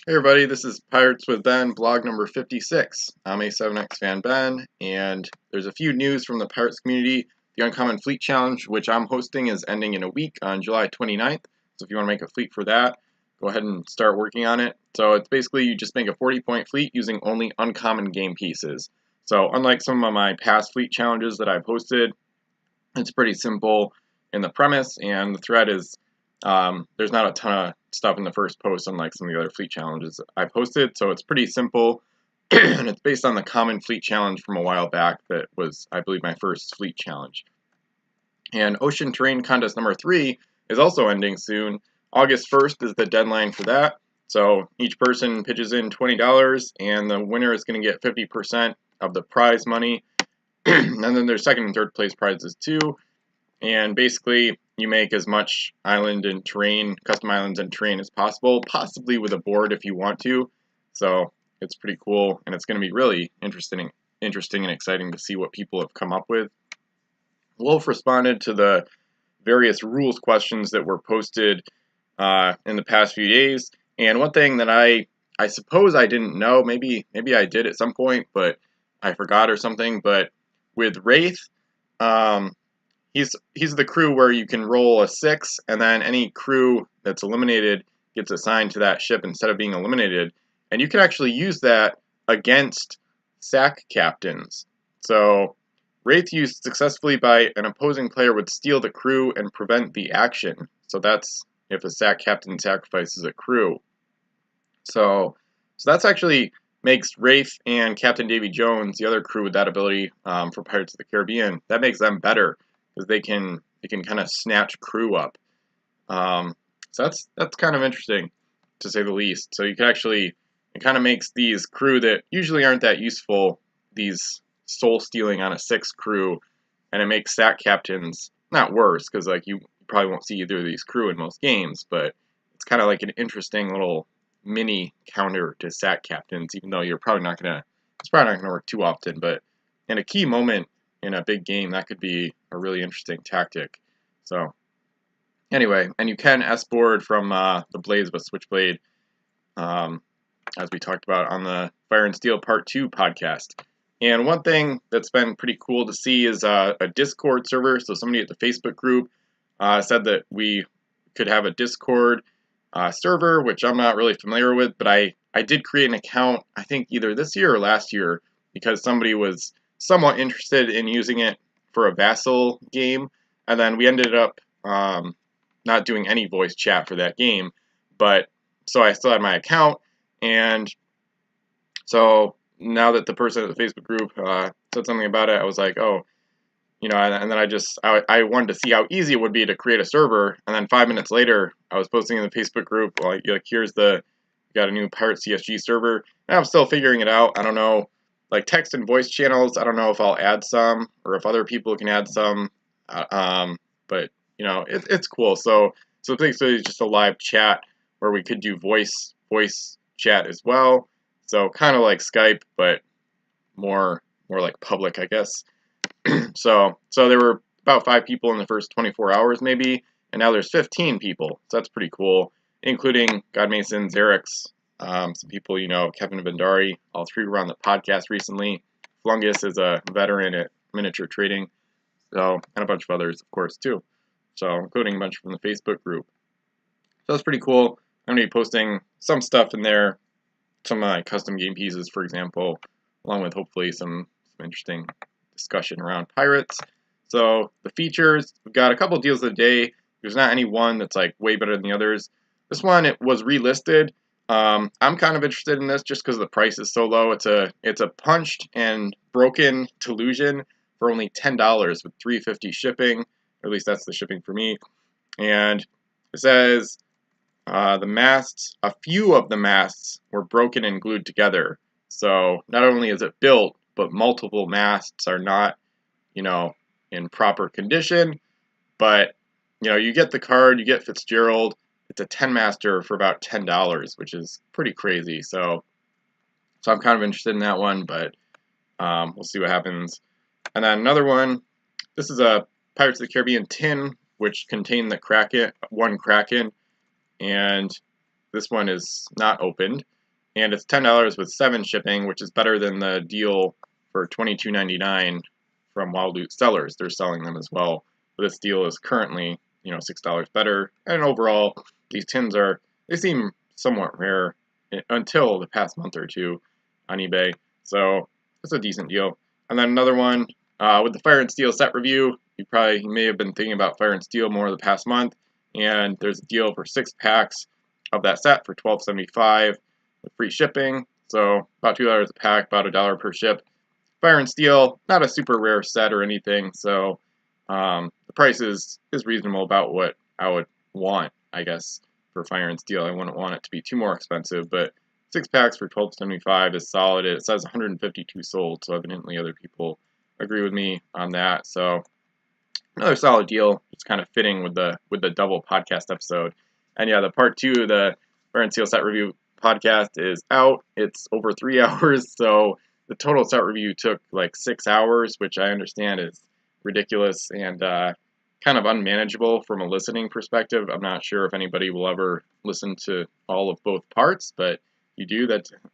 Hey everybody, this is Pirates with Ben, blog number 56. I'm a 7X fan Ben, and there's a few news from the Pirates community. The Uncommon Fleet Challenge, which I'm hosting, is ending in a week on July 29th. So if you want to make a fleet for that, go ahead and start working on it. So it's basically you just make a 40-point fleet using only uncommon game pieces. So unlike some of my past fleet challenges that I've hosted, it's pretty simple in the premise, and the thread is there's not a ton of stuff in the first post, unlike some of the other fleet challenges I've posted. So it's pretty simple, and it's based on the common fleet challenge from a while back that was, I believe, my first fleet challenge. And Ocean Terrain Contest number 3 is also ending soon. August 1st is the deadline for that. So each person pitches in $20, and the winner is going to get 50% of the prize money. And then there's second and third place prizes too. And basically, you make as much island and terrain, custom islands and terrain as possible, possibly with a board if you want to. So it's pretty cool, and it's going to be really interesting and exciting to see what people have come up with. Wolf responded to the various rules questions that were posted in the past few days. And one thing that I suppose I didn't know, maybe I did at some point, but I forgot or something. But with Wraith, he's the crew where you can roll a 6, and then any crew that's eliminated gets assigned to that ship instead of being eliminated. And you can actually use that against SAC captains. So Wraith used successfully by an opposing player would steal the crew and prevent the action. So that's if a SAC captain sacrifices a crew. So that's actually makes Wraith and Captain Davy Jones, the other crew with that ability for Pirates of the Caribbean, that makes them better because they can kind of snatch crew up. So that's kind of interesting, to say the least. So you can actually, it kind of makes these crew that usually aren't that useful, these soul stealing on a 6 crew, and it makes SAC captains not worse because like you probably won't see either of these crew in most games, but it's kind of like an interesting little mini counter to SAC captains, even though it's probably not gonna work too often. But in a key moment in a big game, that could be a really interesting tactic. So anyway, and you can S-board from the Blades with Switchblade, as we talked about on the Fire and Steel Part 2 podcast. And one thing that's been pretty cool to see is a Discord server. So somebody at the Facebook group said that we could have a Discord server, which I'm not really familiar with, but I did create an account, I think either this year or last year, because somebody was somewhat interested in using it for a Vassal game, and then we ended up not doing any voice chat for that game, but so I still had my account, and so now that the person at the Facebook group said something about it, I was like, oh, you know, and then I wanted to see how easy it would be to create a server, and then 5 minutes later, I was posting in the Facebook group, like here's we got a new Pirate CSG server, and I'm still figuring it out. I don't know, like text and voice channels, I don't know if I'll add some, or if other people can add some, but, you know, it's cool. So basically it's just a live chat where we could do voice chat as well, so kind of like Skype, but more like public, I guess. So there were about 5 people in the first 24 hours maybe, and now there's 15 people. So that's pretty cool, including Godmason, Xerix, some people, you know, Kevin Vendari, all 3 were on the podcast recently. Flungus is a veteran at miniature trading, so, and a bunch of others, of course, too. So, including a bunch from the Facebook group. So that's pretty cool. I'm going to be posting some stuff in there, some of my custom game pieces, for example, along with hopefully some interesting discussion around Pirates. So the features, we've got a couple deals of the day. There's not any one that's like way better than the others. This one, it was relisted. I'm kind of interested in this just because the price is so low. It's a punched and broken Tellusion for only $10 with $3.50 shipping. Or at least that's the shipping for me. And it says the masts, a few of the masts were broken and glued together. So not only is it built, but multiple masts are not, you know, in proper condition. But, you know, you get the card, you get Fitzgerald. It's a 10-master for about $10, which is pretty crazy. So I'm kind of interested in that one, but we'll see what happens. And then another one, this is a Pirates of the Caribbean tin, which contained the Kraken, one Kraken, and this one is not opened. and it's $10 with 7 shipping, which is better than the deal for $22.99 from Wild Loot Sellers. They're selling them as well. But this deal is currently, $6 better. And overall, these tins they seem somewhat rare until the past month or two on eBay. So it's a decent deal. And then another one with the Fire and Steel set review. You may have been thinking about Fire and Steel more the past month. And there's a deal for 6 packs of that set for $12.75 with free shipping. So about $2 a pack, about $1 per ship. Fire and Steel, not a super rare set or anything, so the price is reasonable about what I would want, I guess, for Fire and Steel. I wouldn't want it to be too more expensive, but 6 packs for $12.75 is solid. It says 152 sold, so evidently other people agree with me on that. So another solid deal. It's kind of fitting with the double podcast episode. And yeah, the part 2 of the Fire and Steel set review podcast is out. It's over 3 hours, so the total set review took like 6 hours, which I understand is ridiculous and kind of unmanageable from a listening perspective. I'm not sure if anybody will ever listen to all of both parts, but you do,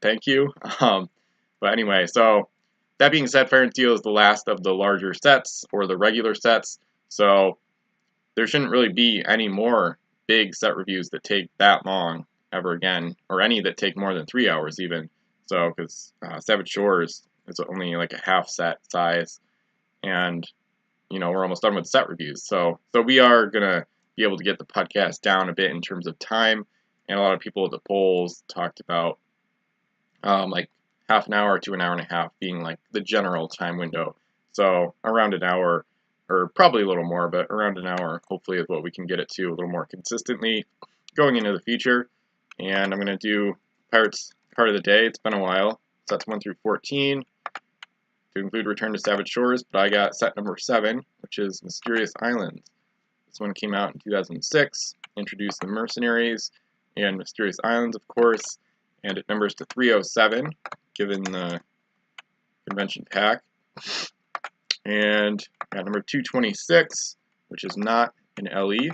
thank you. But anyway, so that being said, Fire and Steel is the last of the larger sets, or the regular sets, so there shouldn't really be any more big set reviews that take that long ever again, or any that take more than 3 hours even. So, because Savage Shores is only like a half set size, and we're almost done with set reviews. So we are gonna be able to get the podcast down a bit in terms of time. And a lot of people at the polls talked about like half an hour to an hour and a half being like the general time window. So around an hour, or probably a little more, but around an hour hopefully is what we can get it to a little more consistently going into the future. And I'm gonna do Pirates Card of the Day. It's been a while. Sets 1 through 14 to include Return to Savage Shores, but I got set number 7, which is Mysterious Islands. This one came out in 2006, introduced the Mercenaries and Mysterious Islands, of course, and it numbers to 307, given the convention pack. And got number 226, which is not an LE.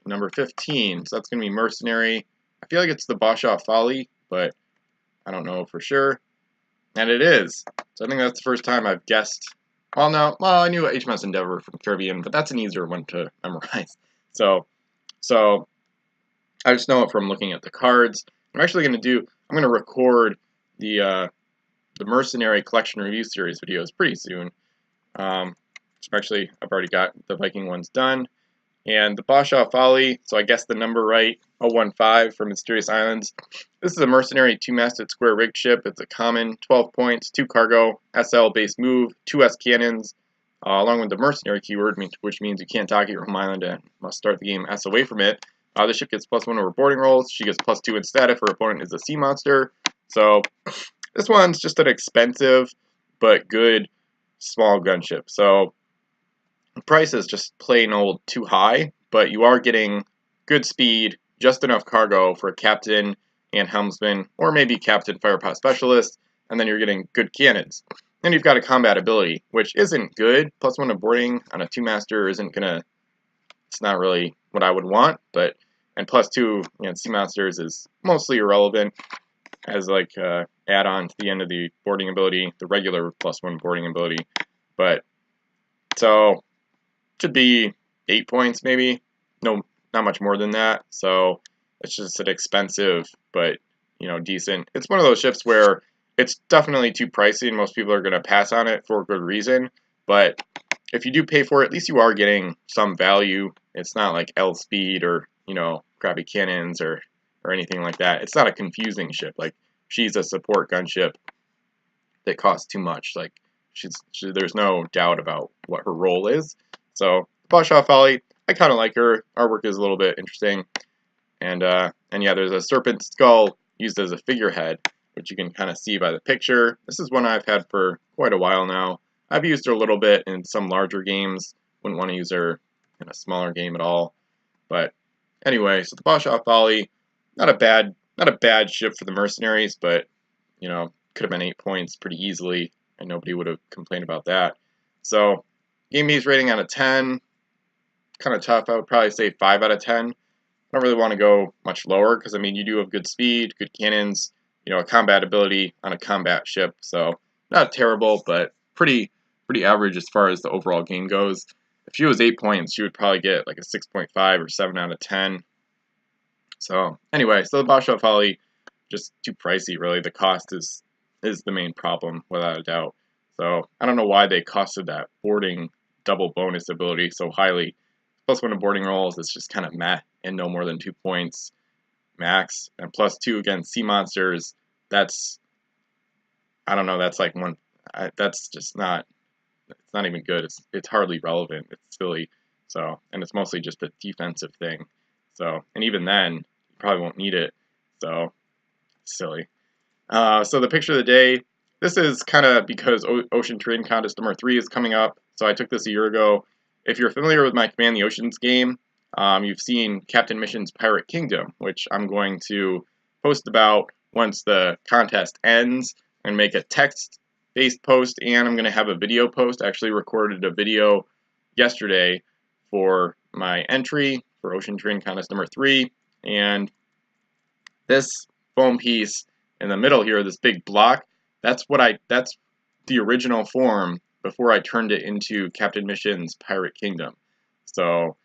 Number 15, so that's going to be Mercenary. I feel like it's the Bashaw Folly, but I don't know for sure. And it is. So I think that's the first time I've guessed. Well, no. Well, I knew HMS Endeavor from Caribbean, but that's an easier one to memorize. So I just know it from looking at the cards. I'm going to record the Mercenary Collection Review Series videos pretty soon. Actually, I've already got the Viking ones done. And the Bashaw Folly, so I guessed the number right, 015 for Mysterious Islands. This is a Mercenary 2-masted square rigged ship. It's a common, 12 points, 2 cargo, SL base move, 2 S cannons, along with the Mercenary keyword, which means you can't dock at your home island and must start the game S away from it. The ship gets +1 over boarding rolls. She gets +2 instead if her opponent is a sea monster. So this one's just an expensive but good small gunship. So the price is just plain old too high, but you are getting good speed, just enough cargo for a captain and helmsman, or maybe captain firepot specialist, and then you're getting good cannons. Then you've got a combat ability, which isn't good. +1 to boarding on a 2-master it's not really what I would want, and +2 sea monsters is mostly irrelevant as like add-on to the end of the boarding ability, the regular +1 boarding ability. But so should be 8 points maybe. No, not much more than that. So it's just an expensive but decent. It's one of those ships where it's definitely too pricey and most people are going to pass on it for a good reason. But if you do pay for it, at least you are getting some value. It's not like L speed or crappy cannons or anything like that. It's not a confusing ship. Like she's a support gunship that costs too much. Like there's no doubt about what her role is. So Bashaw Folly, I kind of like her. Artwork is a little bit interesting, and yeah, there's a serpent skull used as a figurehead, which you can kind of see by the picture. This is one I've had for quite a while now. I've used her a little bit in some larger games. Wouldn't want to use her in a smaller game at all. But anyway, so the Bashaw Folly, not a bad ship for the Mercenaries, but could have been 8 points pretty easily, and nobody would have complained about that. So Game B's rating out of 10, kind of tough. I would probably say 5 out of 10. don't really want to go much lower because I mean you do have good speed, good cannons, you know, a combat ability on a combat ship, so not terrible, but pretty average as far as the overall game goes. If she was 8 points, she would probably get like a 6.5 or 7 out of 10. So anyway, so the Bosch Folly, just too pricey really. The cost is the main problem without a doubt. So I don't know why they costed that boarding double bonus ability so highly. Plus one of boarding rolls, it's just kind of meh and no more than 2 points max. And plus 2 against sea monsters, that's, I don't know, that's like one, that's just not, it's not even good. It's hardly relevant. It's silly. So, and it's mostly just a defensive thing. So, and even then, you probably won't need it. So, silly. So the picture of the day, this is kind of because Ocean Terrain Contest number 3 is coming up. So I took this a year ago. If you're familiar with my Command the Oceans game, you've seen Captain Mission's Pirate Kingdom, which I'm going to post about once the contest ends and make a text-based post, and I'm going to have a video post. I actually recorded a video yesterday for my entry for Ocean Terrain Contest number 3, and this foam piece in the middle here, this big block, that's the original form before I turned it into Captain Mission's Pirate Kingdom. So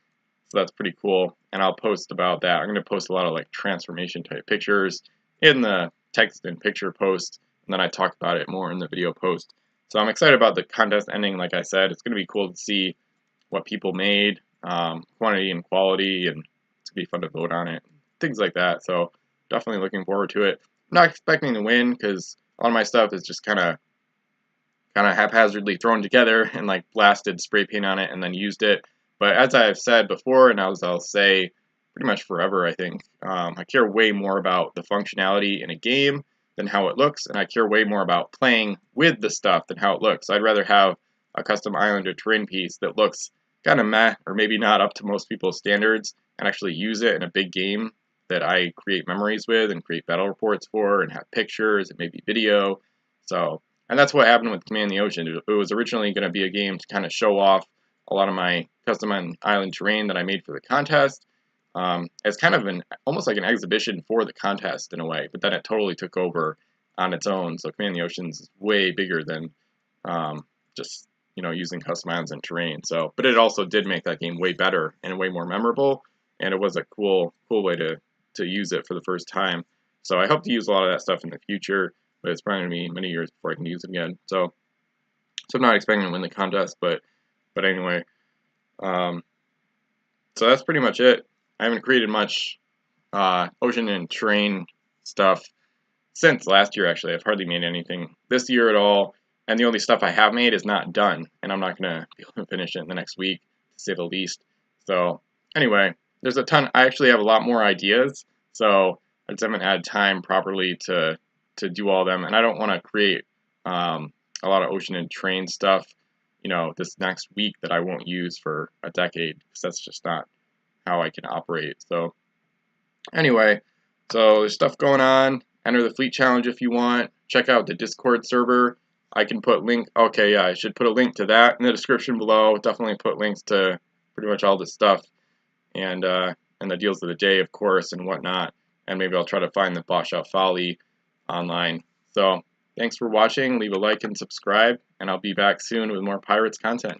that's pretty cool, and I'll post about that. I'm going to post a lot of like transformation type pictures in the text and picture post, and then I talk about it more in the video post. So I'm excited about the contest ending. Like I said, it's going to be cool to see what people made, quantity and quality, and it's going to be fun to vote on it, things like that. So definitely looking forward to it. I'm not expecting to win because a lot of my stuff is just kind of haphazardly thrown together and like blasted spray paint on it and then used it. But as I've said before, and as I'll say pretty much forever, I think, I care way more about the functionality in a game than how it looks, and I care way more about playing with the stuff than how it looks. I'd rather have a custom island or terrain piece that looks kind of meh, or maybe not up to most people's standards, and actually use it in a big game that I create memories with and create battle reports for and have pictures and maybe video. So, and that's what happened with Command the Ocean. It was originally going to be a game to kind of show off a lot of my custom island terrain that I made for the contest as kind of almost like an exhibition for the contest in a way, but then it totally took over on its own. So Command the Oceans is way bigger than just, you know, using custom islands and terrain. So, but it also did make that game way better and way more memorable, and it was a cool way to use it for the first time. So I hope to use a lot of that stuff in the future, but it's probably going to be many years before I can use it again. So I'm not expecting to win the contest, but anyway. So that's pretty much it. I haven't created much ocean and terrain stuff since last year, actually. I've hardly made anything this year at all, and the only stuff I have made is not done, and I'm not going to be able to finish it in the next week, to say the least. So anyway, there's a ton. I actually have a lot more ideas, so I just haven't had time properly to do all of them, and I don't want to create a lot of ocean and terrain stuff, you know, this next week that I won't use for a decade, because that's just not how I can operate. So anyway, so there's stuff going on. Enter the fleet challenge if you want. Check out the Discord server. I can put okay, yeah, I should put a link to that in the description below. Definitely put links to pretty much all this stuff, and the deals of the day, of course, and whatnot. And maybe I'll try to find the Bosch Folly online. So thanks for watching. Leave a like and subscribe, and I'll be back soon with more Pirates content.